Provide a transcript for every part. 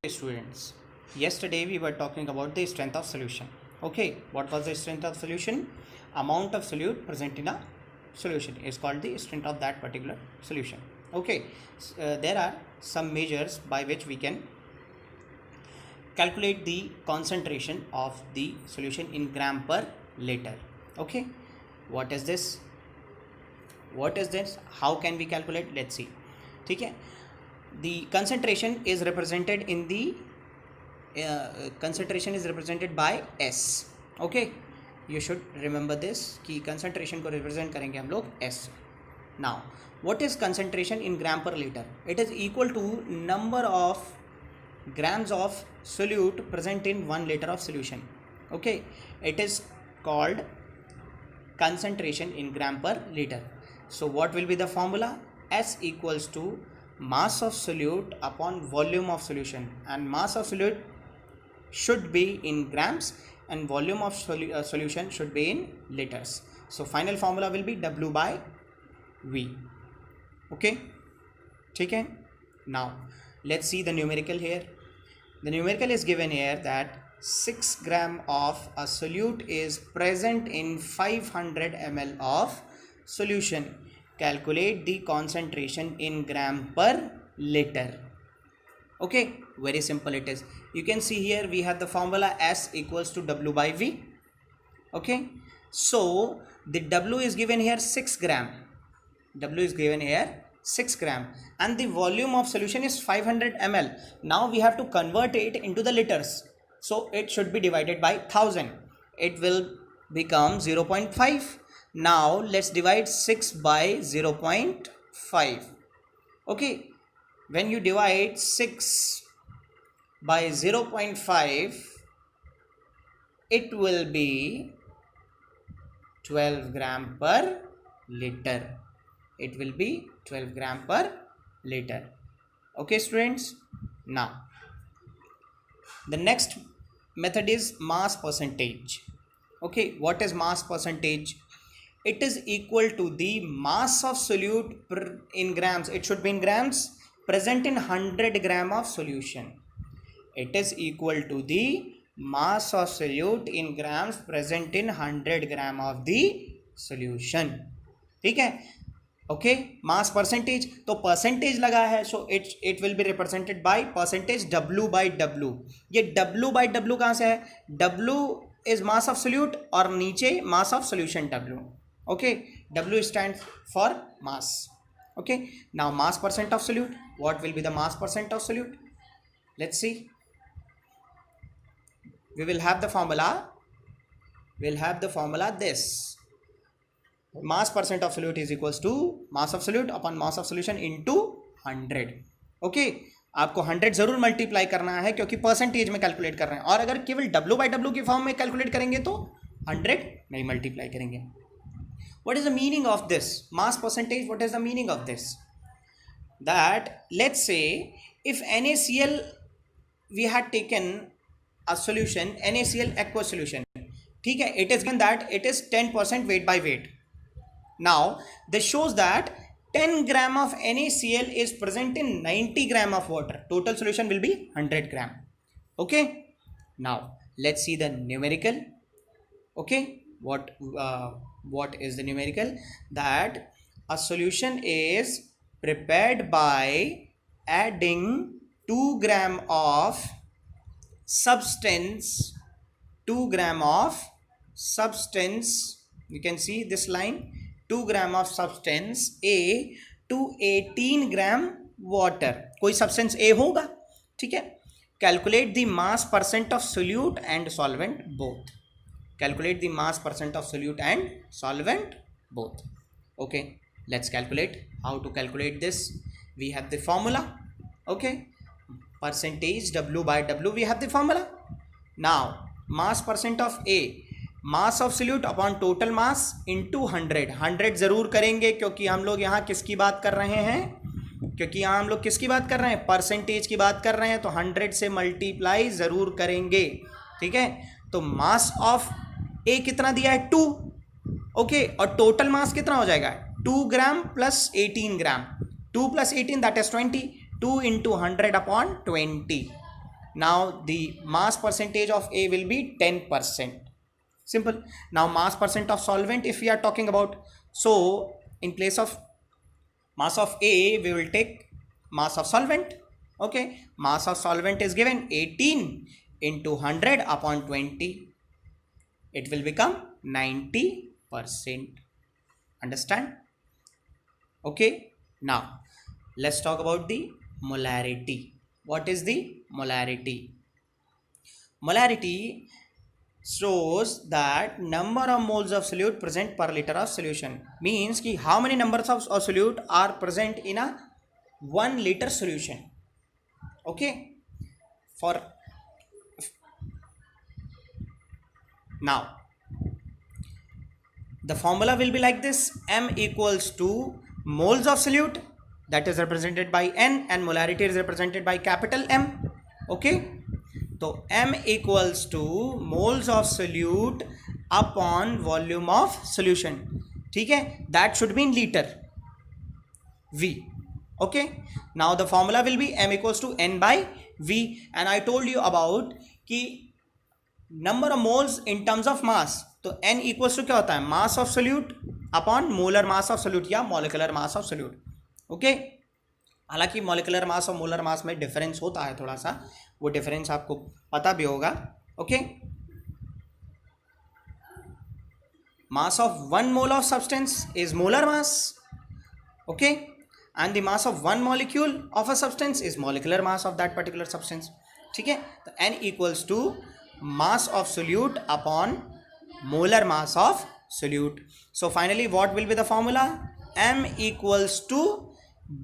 Students, yesterday we were talking about the strength of solution. Okay, what was the strength of solution? Amount of solute present in a solution is called the strength of that particular solution. Okay, there are some measures by which we can calculate the concentration of the solution in gram per liter. Okay, what is this? How can we calculate? Let's see. Okay, the concentration is represented in the concentration is represented by S. Okay, you should remember this कि concentration को represent करेंगे हम लोग S. Now, what is concentration in gram per liter? It is equal to number of grams of solute present in 1 liter of solution. Okay, it is called concentration in gram per liter. So what will be the formula? S equals to mass of solute upon volume of solution, and mass of solute should be in grams and volume of solution should be in liters. So final formula will be W by V. Okay, okay. Now let's see the numerical here. The numerical is given here that 6 gram of a solute is present in 500 ml of solution. Calculate the concentration in gram per liter. Okay, very simple it is. You can see here we have the formula S equals to W by V. Okay, so the W is given here 6 gram. W is given here 6 gram and the volume of solution is 500 ml. Now we have to convert it into the liters. So it should be divided by 1000. It will become 0.5. Now let's divide 6 by 0.5. Okay, when you divide 6 by 0.5, it will be 12 gram per liter. It will be 12 gram per liter. Okay students, now the next method is mass percentage. Okay, what is mass percentage? It is equal to the mass of solute in grams. It should be in grams present in 100 gram of solution. It is equal to the mass of solute in grams present in 100 gram of the solution. ठीक है? Okay, mass percentage. तो percentage लगा है, so it will be represented by percentage W by W. ये W by W कहाँ से है? W is mass of solute और नीचे mass of solution W. Okay, W stands for mass. Okay, now mass percent of solute. What will be the mass percent of solute? Let's see. We will have the formula. We'll have the formula this. Mass percent of solute is equals to mass of solute upon mass of solution into 100. Okay, आपको 100 जरूर multiply करना है क्योंकि percentage में calculate कर रहे हैं, और अगर केवल W by W की फॉर्म में कैलकुलेट करेंगे तो 100 नहीं मल्टीप्लाई करेंगे. What is the meaning of this? Mass percentage, what is the meaning of this? That let's say if NaCl, we had taken a solution, NaCl aqueous solution. ठीक है, it is given that it is 10% weight by weight. Now this shows that 10 gram of NaCl is present in 90 gram of water. Total solution will be 100 gram. Okay, now let's see the numerical. Okay, what is the numerical? That a solution is prepared by adding 2 gram of substance, 2 gram of substance, you can see this line, 2 gram of substance A to 18 gram water. कोई substance A होगा, ठीक है. Calculate the mass percent of solute and solvent both. Calculate the mass percent of solute and solvent both. Okay, let's calculate. How to calculate this? We have the formula. Okay, percentage W by W, we have the formula. Now mass percent of A, mass of solute upon total mass into 100. 100 जरूर करेंगे क्योंकि हम लोग यहाँ किसकी बात कर रहे हैं? क्योंकि यहाँ हम लोग किसकी बात कर रहे हैं? परसेंटेज की बात कर रहे हैं, तो 100 से मल्टीप्लाई जरूर करेंगे. ठीक है, तो मास ऑफ ए कितना दिया है? 2. ओके, और टोटल मास कितना हो जाएगा? 2 gram plus 18 gram. 2 plus 18 that is 20. 2 into 100 upon 20. Now the mass percentage of A will be 10%. Simple. Now mass percent of solvent, if we are talking about, so in place of mass of A, we will take mass of solvent. Okay, mass of solvent is given 18 into 100 upon 20. It will become 90%. Understand? Okay, now let's talk about the molarity. What is the molarity? Molarity shows that number of moles of solute present per liter of solution. Means ki how many numbers of solute are present in a 1 liter solution. Okay, for now the formula will be like this: M equals to moles of solute, that is represented by N, and molarity is represented by capital M. Okay, so M equals to moles of solute upon volume of solution. ठीक है, that should be in liter. V. Okay, now the formula will be M equals to N by V, and I told you about कि number of moles in terms of mass, तो N equals to क्या होता है, mass of solute upon molar mass of solute या molecular mass of solute. Okay, हालांकि molecular mass और molar mass में difference होता है थोड़ा सा, वो डिफरेंस आपको पता भी होगा. Okay, mass of 1 mole of substance is molar mass. Okay, and the mass of 1 molecule of a substance is molecular mass of that particular substance. ठीक है, तो N equals to mass of solute upon molar mass of solute. So finally what will be the formula? M equals to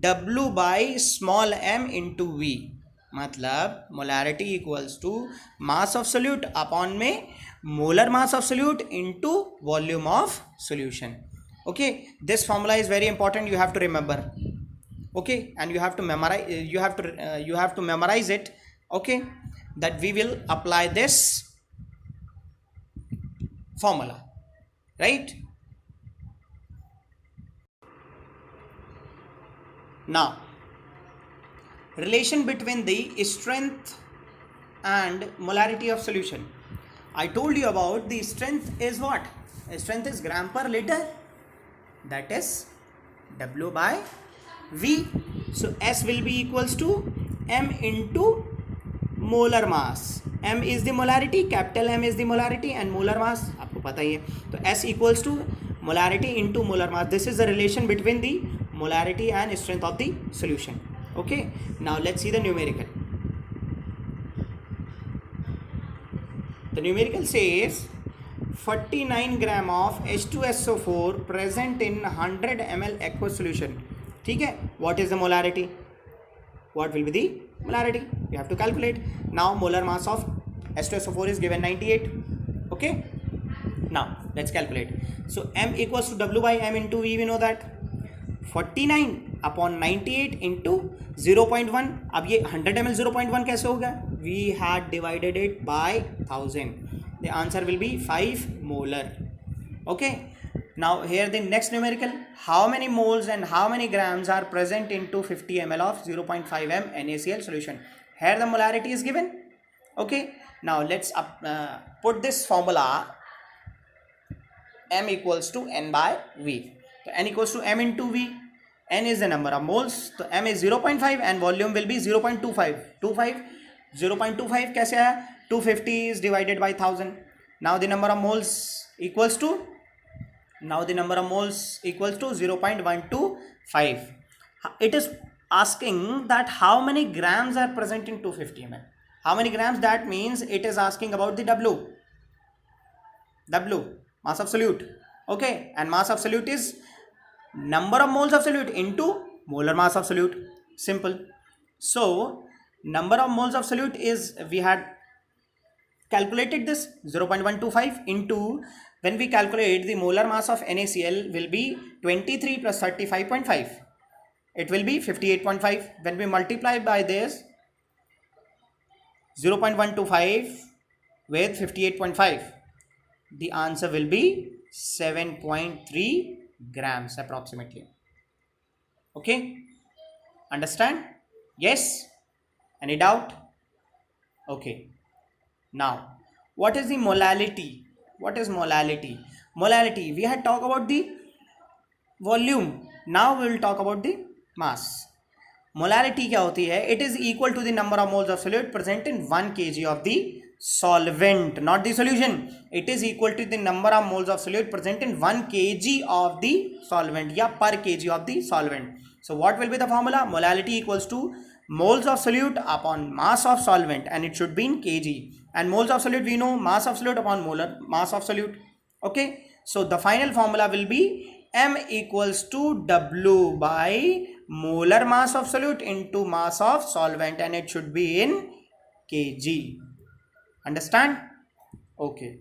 W by small m into V. मतलब molarity equals to mass of solute upon में molar mass of solute into volume of solution. Okay, this formula is very important, you have to remember. Okay, and you have to memorize, you have to memorize it. Okay, that we will apply this formula, right? Now relation between the strength and molarity of solution. I told you about the strength is what? Strength is gram per liter, that is W by V. So S will be equals to M into molar mass. M is the molarity, capital M is the molarity, and molar mass आपको पता ही है, तो S equals to molarity into molar mass. This is the relation between the molarity and strength of the solution. Okay, now let's see the numerical. The numerical says 49 gram of H2SO4 present in 100 ml aqueous solution. ठीक है, what is the molarity? What will be the molarity? We have to calculate. Now molar mass of H2SO4 is given 98. Okay, now let's calculate. So M equals to W by M into V, we know that 49 upon 98 into 0.1. अब ये 100 ml 0.1 कैसे होगा? We had divided it by 1000. The answer will be 5 molar. Okay, now here the next numerical, how many moles and how many grams are present into 50 ml of 0.5 m NaCl solution? Here the molarity is given. Okay, now let's put this formula M equals to N by V. So N equals to M into V. N is the number of moles, so M is 0.5 and volume will be 0.25. 0.25 कैसे आया? 250 is divided by 1000. Now the number of moles equals to 0.125. It is asking that how many grams are present in 250 ml. How many grams? That means it is asking about the W, mass of solute. Okay, and mass of solute is number of moles of solute into molar mass of solute. Simple. So number of moles of solute is, we had calculated this 0.125 into, when we calculate the molar mass of NaCl will be 23 plus 35.5, it will be 58.5. when we multiply by this 0.125 with 58.5, the answer will be 7.3 grams approximately. Okay, understand? Yes, any doubt? Okay. Now, what is the molality? What is molality? Molality, we had talked about the volume. Now we will talk about the mass. Molarity क्या होती है? It is equal to the number of moles of solute present in 1 kg of the solvent, not the solution. It is equal to the number of moles of solute present in 1 kg of the solvent या per kg of the solvent. So what will be the formula? Molality equals to moles of solute upon mass of solvent, and it should be in kg. And moles of solute, we know, mass of solute upon molar mass of solute. Okay, so the final formula will be m equals to w by molar mass of solute into mass of solvent, and it should be in kg. Understand? Okay.